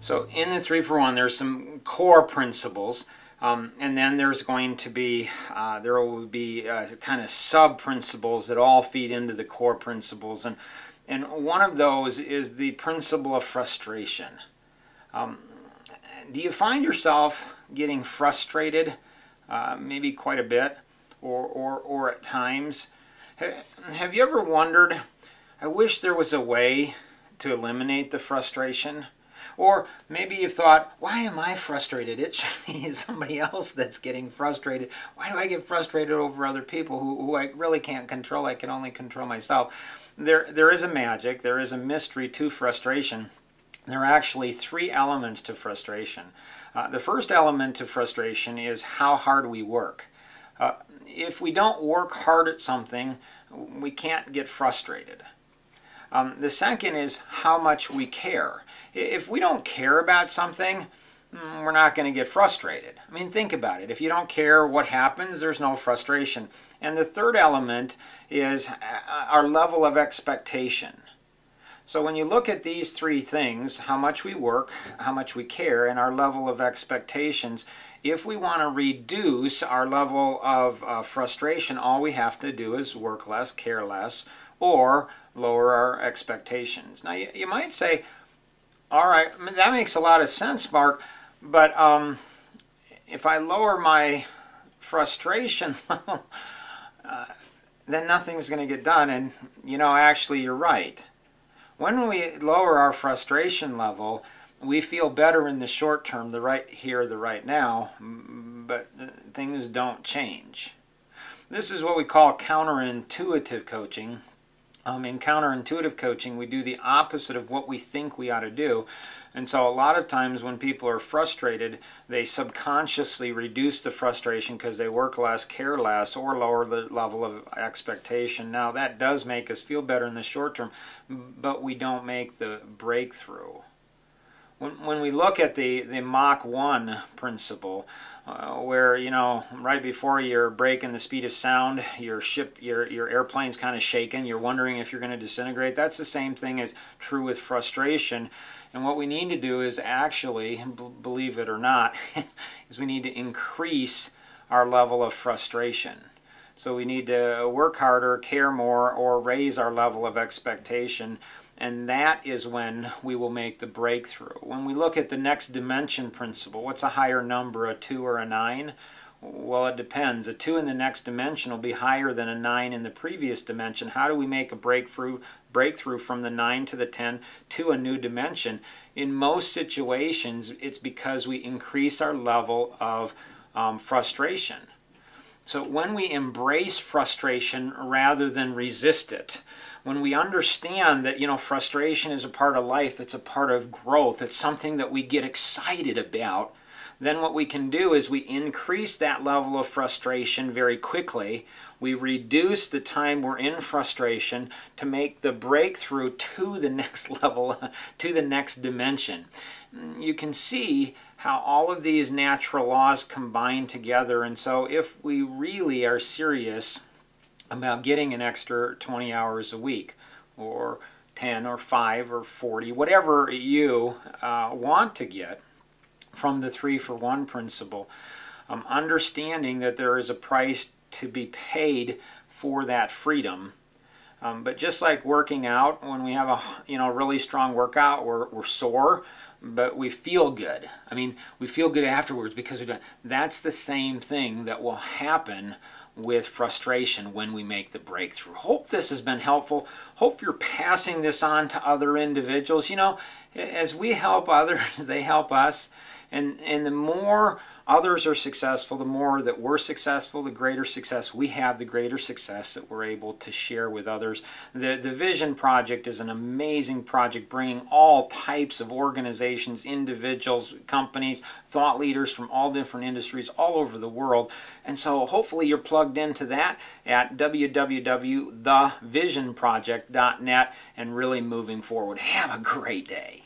So in the 3-for-1, there's some core principles, and then there's going to be there will be kind of sub principles that all feed into the core principles, and one of those is the principle of frustration. Do you find yourself getting frustrated, maybe quite a bit, or at times? Have you ever wondered, I wish there was a way to eliminate the frustration? Or maybe you've thought, why am I frustrated? It should be somebody else that's getting frustrated. Why do I get frustrated over other people who I really can't control? I can only control myself. There is a magic, there is a mystery to frustration. There are actually three elements to frustration. The first element to frustration is how hard we work. If we don't work hard at something, we can't get frustrated. The second is how much we care. If we don't care about something, we're not going to get frustrated. I mean, think about it. If you don't care what happens, there's no frustration. And the third element is our level of expectation. So when you look at these three things, how much we work, how much we care, and our level of expectations, if we want to reduce our level of frustration, all we have to do is work less, care less, or lower our expectations. Now you might say, all right, that makes a lot of sense, Mark, but if I lower my frustration level, then nothing's going to get done. And you know, actually you're right. When we lower our frustration level, we feel better in the short term, the right here, the right now, but things don't change. This is what we call counterintuitive coaching. In counterintuitive coaching, we do the opposite of what we think we ought to do. And so a lot of times when people are frustrated, they subconsciously reduce the frustration because they work less, care less, or lower the level of expectation. Now that does make us feel better in the short term, but we don't make the breakthrough. When we look at the Mach 1 principle, where, you know, right before you're breaking the speed of sound, your airplane's kind of shaking, you're wondering if you're going to disintegrate, that's the same thing as true with frustration. And what we need to do is actually, believe it or not, is we need to increase our level of frustration. So we need to work harder, care more, or raise our level of expectation. And that is when we will make the breakthrough. When we look at the next dimension principle, what's a higher number, a 2 or a 9? Well, it depends. A 2 in the next dimension will be higher than a 9 in the previous dimension. How do we make a breakthrough from the 9 to the 10 to a new dimension? In most situations, it's because we increase our level of frustration. So when we embrace frustration rather than resist it, when we understand that, you know, frustration is a part of life, it's a part of growth, it's something that we get excited about, then what we can do is we increase that level of frustration very quickly. We reduce the time we're in frustration to make the breakthrough to the next level, to the next dimension. You can see how all of these natural laws combine together, and so if we really are serious about getting an extra 20 hours a week, or 10 or 5 or 40, whatever you want to get from the 3-for-1 principle, understanding that there is a price to be paid for that freedom. But just like working out, when we have a really strong workout, we're sore, but we feel good. I mean, we feel good afterwards because we've done. That's the same thing that will happen with frustration when we make the breakthrough. Hope this has been helpful. Hope you're passing this on to other individuals. You know, as we help others, they help us. And the more others are successful, the more that we're successful, the greater success we have, the greater success that we're able to share with others. The Vision Project is an amazing project bringing all types of organizations, individuals, companies, thought leaders from all different industries all over the world. And so hopefully you're plugged into that at www.thevisionproject.net and really moving forward. Have a great day.